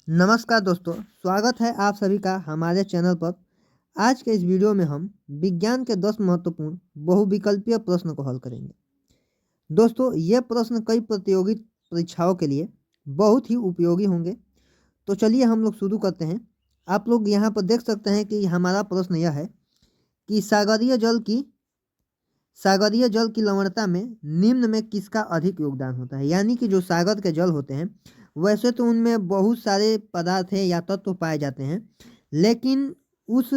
नमस्कार दोस्तों, स्वागत है आप सभी का हमारे चैनल पर। आज के इस वीडियो में हम विज्ञान के 10 महत्वपूर्ण बहुविकल्पीय प्रश्न को हल करेंगे। दोस्तों, ये प्रश्न कई प्रतियोगी परीक्षाओं के लिए बहुत ही उपयोगी होंगे। तो चलिए हम लोग शुरू करते हैं। आप लोग यहाँ पर देख सकते हैं कि हमारा प्रश्न यह है कि सागरीय जल की लवणता में निम्न में किसका अधिक योगदान होता है। यानी कि जो सागर के जल होते हैं, वैसे तो उनमें बहुत सारे पदार्थ हैं या तत्व पाए जाते हैं, लेकिन उस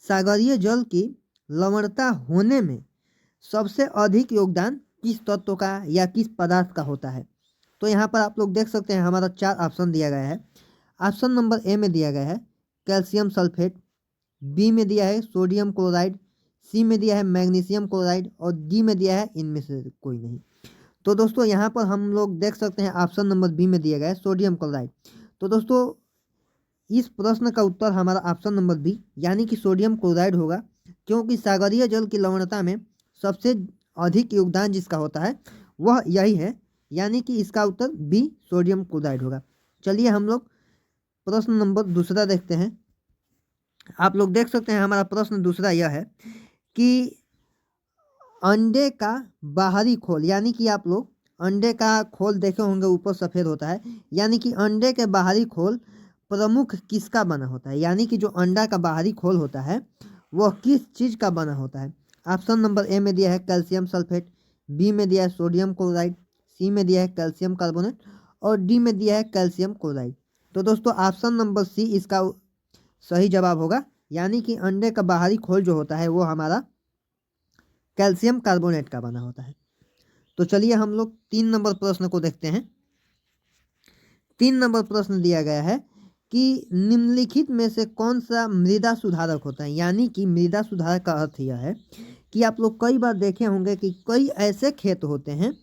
सागरीय जल की लवणता होने में सबसे अधिक योगदान किस तत्व का या किस पदार्थ का होता है। तो यहाँ पर आप लोग देख सकते हैं, हमारा 4 ऑप्शन दिया गया है। ऑप्शन नंबर ए में दिया गया है कैल्शियम सल्फेट, बी में दिया है सोडियम क्लोराइड, सी में दिया है मैग्नीशियम क्लोराइड और डी में दिया है इनमें से कोई नहीं। तो दोस्तों यहाँ पर हम लोग देख सकते हैं ऑप्शन नंबर बी में दिया गया है सोडियम क्लोराइड। तो दोस्तों इस प्रश्न का उत्तर हमारा ऑप्शन नंबर बी यानी कि सोडियम क्लोराइड होगा, क्योंकि सागरीय जल की लवणता में सबसे अधिक योगदान जिसका होता है वह यही है, यानी कि इसका उत्तर बी सोडियम क्लोराइड होगा। चलिए हम लोग प्रश्न नंबर दूसरा देखते हैं। आप लोग देख सकते हैं हमारा प्रश्न दूसरा यह है कि अंडे का बाहरी खोल, यानी कि आप लोग अंडे का खोल देखे होंगे, ऊपर सफ़ेद होता है, यानी कि अंडे के बाहरी खोल प्रमुख किसका बना होता है। यानी कि जो अंडा का बाहरी खोल होता है वह किस चीज़ का बना होता है। ऑप्शन नंबर ए में दिया है कैल्शियम सल्फेट, बी में दिया है सोडियम क्लोराइड, सी में दिया है कैल्शियम कार्बोनेट और डी में दिया है कैल्शियम क्लोराइड। तो दोस्तों ऑप्शन नंबर सी इसका सही जवाब होगा, यानी कि अंडे का बाहरी खोल जो होता है वो हमारा कैल्शियम कार्बोनेट का बना होता है। तो चलिए हम लोग 3 नंबर प्रश्न को देखते हैं। 3 नंबर प्रश्न दिया गया है कि निम्नलिखित में से कौन सा मृदा सुधारक होता है। यानी कि मृदा सुधारक का अर्थ यह है कि आप लोग कई बार देखे होंगे कि कई ऐसे खेत होते हैं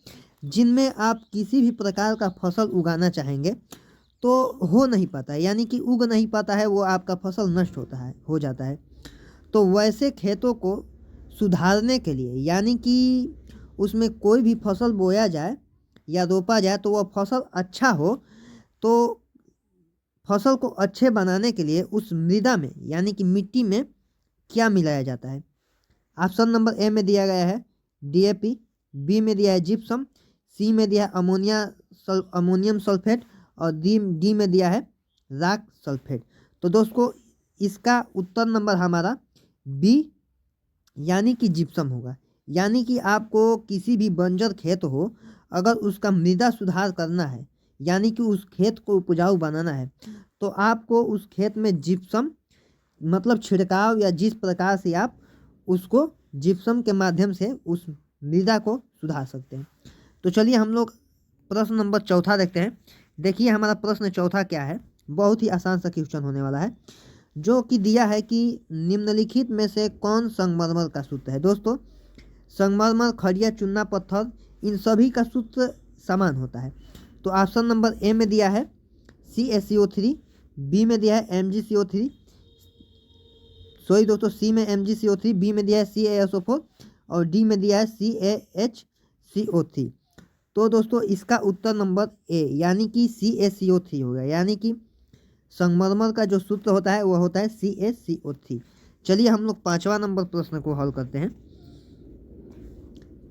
जिनमें आप किसी भी प्रकार का फसल उगाना चाहेंगे तो हो नहीं पाता है, यानी कि उग नहीं पाता है, वो आपका फसल नष्ट हो जाता है। तो वैसे खेतों को सुधारने के लिए, यानी कि उसमें कोई भी फसल बोया जाए या रोपा जाए तो वह फसल अच्छा हो, तो फसल को अच्छे बनाने के लिए उस मृदा में यानी कि मिट्टी में क्या मिलाया जाता है। ऑप्शन नंबर ए में दिया गया है डीएपी, बी में दिया है जिप्सम, सी में दिया है अमोनियम सल्फेट और डी में दिया है रॉक सल्फेट। तो दोस्तों इसका उत्तर नंबर हमारा बी यानी कि जिप्सम होगा। यानी कि आपको किसी भी बंजर खेत हो, अगर उसका मृदा सुधार करना है, यानी कि उस खेत को उपजाऊ बनाना है, तो आपको उस खेत में जिप्सम मतलब छिड़काव या जिस प्रकार से आप उसको जिप्सम के माध्यम से उस मृदा को सुधार सकते हैं। तो चलिए हम लोग प्रश्न नंबर चौथा देखते हैं। देखिए हमारा प्रश्न चौथा क्या है, बहुत ही आसान सा क्वेश्चन होने वाला है, जो कि दिया है कि निम्नलिखित में से कौन संगमरमर का सूत्र है। दोस्तों संगमरमर, खड़िया, चूना पत्थर, इन सभी का सूत्र समान होता है। तो ऑप्शन नंबर ए में दिया है CaCO3, बी में दिया है MgCO3, सॉरी दोस्तों सी में MgCO3, बी में दिया है CaSO4 और डी में दिया है CaHCO3। तो दोस्तों इसका उत्तर नंबर ए यानी कि CaCO3 होगा। यानी कि संगमरमर का जो सूत्र होता है वह होता है CaCO3। चलिए हम लोग 5वां नंबर प्रश्न को हल करते हैं।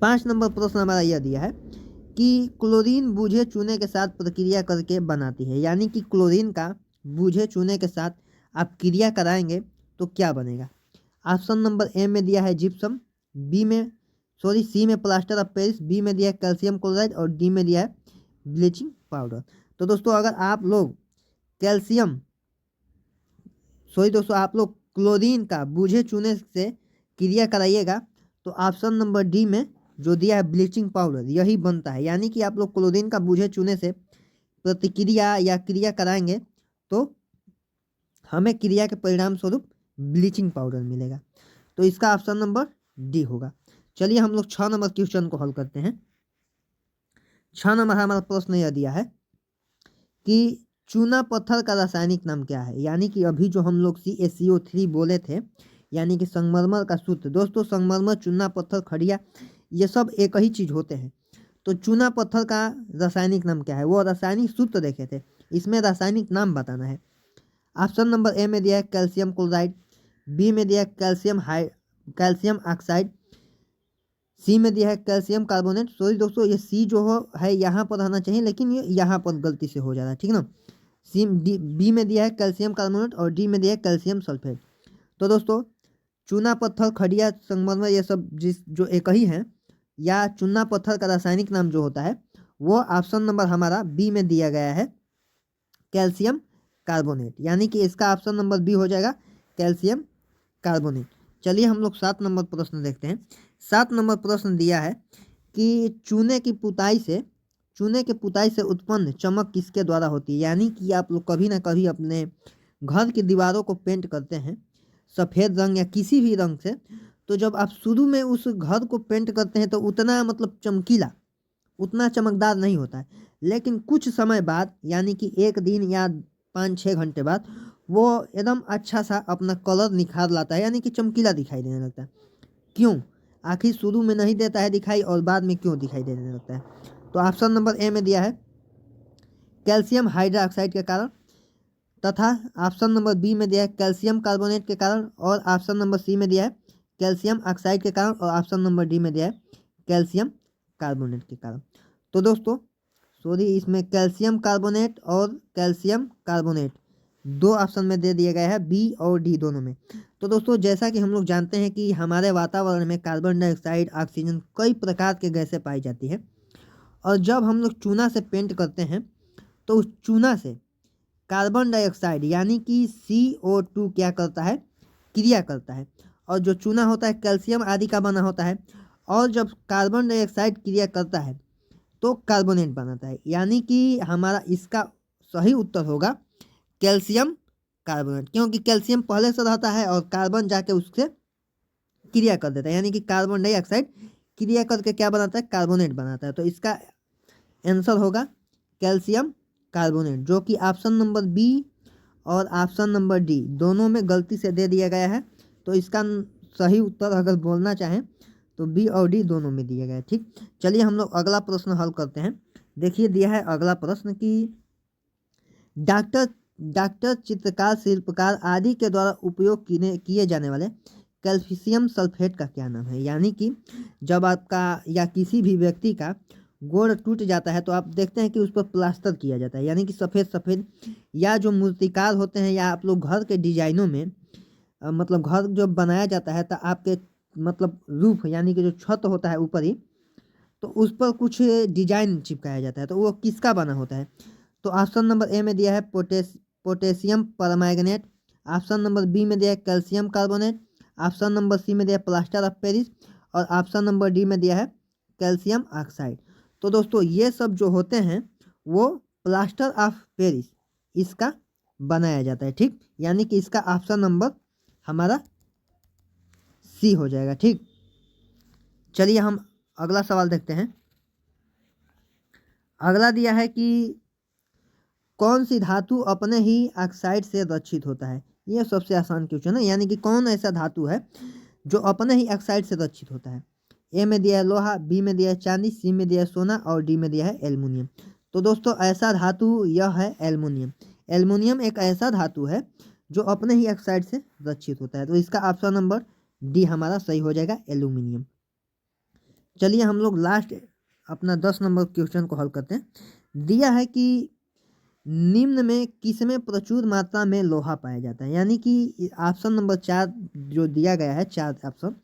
5 नंबर प्रश्न हमारा यह दिया है कि क्लोरीन बूझे चूने के साथ प्रक्रिया करके बनाती है। यानी कि क्लोरीन का बूझे चूने के साथ आप क्रिया कराएंगे तो क्या बनेगा। ऑप्शन नंबर ए में दिया है जिप्सम, सी में प्लास्टर ऑफ पेरिस, बी में दिया है कैल्शियम क्लोराइड और डी में दिया है ब्लीचिंग पाउडर। तो दोस्तों अगर आप लोग आप लोग क्लोरीन का बूझे चूने से क्रिया कराइएगा तो ऑप्शन नंबर डी में जो दिया है ब्लीचिंग पाउडर यही बनता है। यानी कि आप लोग क्लोरीन का बूझे चूने से प्रतिक्रिया या क्रिया कराएंगे तो हमें क्रिया के परिणाम स्वरूप ब्लीचिंग पाउडर मिलेगा। तो इसका ऑप्शन नंबर डी होगा। चलिए हम लोग 6 नंबर क्वेश्चन को हल करते हैं। 6 नंबर हमारा प्रश्न यह दिया है कि चूना पत्थर का रासायनिक नाम क्या है। यानी कि अभी जो हम लोग CaCO3 बोले थे, यानी कि संगमरमर का सूत्र। दोस्तों संगमरमर, चूना पत्थर, खड़िया ये सब एक ही चीज़ होते हैं। तो चूना पत्थर का रासायनिक नाम क्या है, वो रासायनिक सूत्र देखे थे, इसमें रासायनिक नाम बताना है। ऑप्शन नंबर ए में दिया है कैल्शियम क्लोराइड, बी में दिया है कैल्शियम ऑक्साइड, सी में दिया है कैल्शियम कार्बोनेट। सॉरी दोस्तों, ये सी जो है यहाँ पर रहना चाहिए, लेकिन ये यहाँ पर गलती से हो जा रहा है, ठीक ना। बी में दिया है कैल्शियम कार्बोनेट और डी में दिया है कैल्शियम सल्फेट। तो दोस्तों चूना पत्थर खड़िया संगमरमर ये सब जो एक ही है, या चूना पत्थर का रासायनिक नाम जो होता है वो ऑप्शन नंबर हमारा बी में दिया गया है कैल्शियम कार्बोनेट, यानी कि इसका ऑप्शन नंबर बी हो जाएगा कैल्शियम कार्बोनेट। चलिए हम लोग 7 नंबर प्रश्न देखते हैं। 7 नंबर प्रश्न दिया है कि चूने की पुताई से उत्पन्न चमक किसके द्वारा होती है। यानी कि आप लोग कभी ना कभी अपने घर की दीवारों को पेंट करते हैं सफ़ेद रंग या किसी भी रंग से, तो जब आप शुरू में उस घर को पेंट करते हैं तो उतना मतलब चमकीला, उतना चमकदार नहीं होता है, लेकिन कुछ समय बाद यानी कि 1 दिन या 5-6 घंटे बाद वो एकदम अच्छा सा अपना कलर निखार लाता है, यानी कि चमकीला दिखाई देने लगता है। क्यों? आखिर शुरू में नहीं देता है दिखाई और बाद में क्यों दिखाई देने लगता है? तो ऑप्शन नंबर ए में दिया है कैल्शियम हाइड्रोक्साइड के कारण, तथा ऑप्शन नंबर बी में दिया है कैल्शियम कार्बोनेट के कारण, और ऑप्शन नंबर सी में दिया है कैल्शियम ऑक्साइड के कारण, और ऑप्शन नंबर डी में दिया है कैल्शियम कार्बोनेट के कारण। तो दोस्तों सॉरी, इसमें कैल्शियम कार्बोनेट और कैल्शियम कार्बोनेट 2 ऑप्शन में दे दिए गए हैं, बी और डी दोनों में। तो दोस्तों जैसा कि हम लोग जानते हैं कि हमारे वातावरण में कार्बन डाइऑक्साइड, ऑक्सीजन, कई प्रकार के गैसें पाई जाती है, और जब हम लोग चूना से पेंट करते हैं तो उस चूना से कार्बन डाइऑक्साइड यानी कि CO2 क्या करता है, क्रिया करता है, और जो चूना होता है कैल्शियम आदि का बना होता है, और जब कार्बन डाइऑक्साइड क्रिया करता है तो कार्बोनेट बनाता है, यानी कि हमारा इसका सही उत्तर होगा कैल्शियम कार्बोनेट, क्योंकि कैल्शियम पहले से रहता है और कार्बन जाके उससे क्रिया कर देता है, यानी कि कार्बन डाइऑक्साइड क्रिया करके क्या बनाता है, कार्बोनेट बनाता है। तो इसका आंसर होगा कैल्शियम कार्बोनेट, जो कि ऑप्शन नंबर बी और ऑप्शन नंबर डी दोनों में गलती से दे दिया गया है। तो इसका सही उत्तर अगर बोलना चाहें तो बी और डी दोनों में दिया गया है। ठीक, चलिए हम लोग अगला प्रश्न हल करते हैं। देखिए दिया है अगला प्रश्न कि डॉक्टर, चित्रकार, शिल्पकार आदि के द्वारा उपयोग किए जाने वाले कैल्शियम सल्फेट का क्या नाम है। यानी कि जब आपका या किसी भी व्यक्ति का गोड़ टूट जाता है तो आप देखते हैं कि उस पर प्लास्टर किया जाता है, यानी कि सफ़ेद सफ़ेद, या जो मूर्तिकार होते हैं या आप लोग घर के डिजाइनों में मतलब घर जो बनाया जाता है तो आपके मतलब रूफ यानी कि जो छत होता है ऊपर ही, तो उस पर कुछ डिजाइन चिपकाया जाता है, तो वो किसका बना होता है। तो ऑप्शन नंबर ए में दिया है potassium permanganate, option number B में दिया है calcium carbonate, option number C में दिया है प्लास्टर ऑफ पेरिस, और ऑप्शन नंबर डी में दिया है कैल्शियम ऑक्साइड। तो दोस्तों ये सब जो होते हैं वो प्लास्टर ऑफ पेरिस इसका बनाया जाता है। ठीक, यानी कि इसका ऑप्शन नंबर हमारा सी हो जाएगा। ठीक, चलिए हम अगला सवाल देखते हैं। अगला दिया है कि कौन सी धातु अपने ही ऑक्साइड से रक्षित होता है। ये सबसे आसान क्वेश्चन है, यानी कि कौन ऐसा धातु है जो अपने ही ऑक्साइड से रक्षित होता है। ए में दिया है लोहा, बी में दिया है चांदी, सी में दिया है सोना, और डी में दिया है एल्युमिनियम। तो दोस्तों ऐसा धातु यह है एल्युमिनियम। एल्युमिनियम एक ऐसा धातु है जो अपने ही ऑक्साइड से रक्षित होता है। तो इसका ऑप्शन नंबर डी हमारा सही हो जाएगा, एल्युमिनियम। चलिए हम लोग लास्ट अपना 10 नंबर क्वेश्चन को हल करते हैं। दिया है कि निम्न में किसमें प्रचुर मात्रा में लोहा पाया जाता है। यानी कि ऑप्शन नंबर 4 जो दिया गया है, 4 ऑप्शन,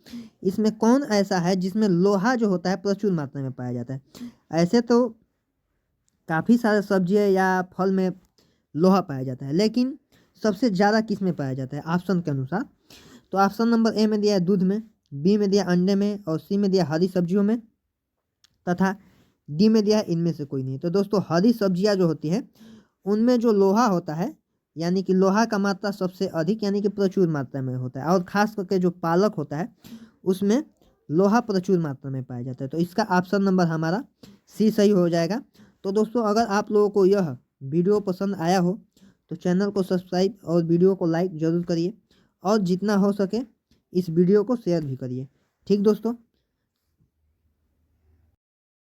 इसमें कौन ऐसा है जिसमें लोहा जो होता है प्रचुर मात्रा में पाया जाता है। ऐसे तो काफ़ी सारे सब्जियां या फल में लोहा पाया जाता है, लेकिन सबसे ज़्यादा किस में पाया जाता है ऑप्शन के अनुसार। तो ऑप्शन नंबर ए में दिया है दूध में, बी में दिया अंडे में, और सी में दिया हरी सब्जियों में, तथा डी में दिया है इनमें से कोई नहीं। तो दोस्तों हरी सब्जियां जो होती हैं उनमें जो लोहा होता है, यानी कि लोहा का मात्रा सबसे अधिक यानी कि प्रचुर मात्रा में होता है, और खास करके जो पालक होता है उसमें लोहा प्रचुर मात्रा में पाया जाता है। तो इसका ऑप्शन नंबर हमारा सी सही हो जाएगा। तो दोस्तों अगर आप लोगों को यह वीडियो पसंद आया हो तो चैनल को सब्सक्राइब और वीडियो को लाइक ज़रूर करिए, और जितना हो सके इस वीडियो को शेयर भी करिए। ठीक दोस्तों।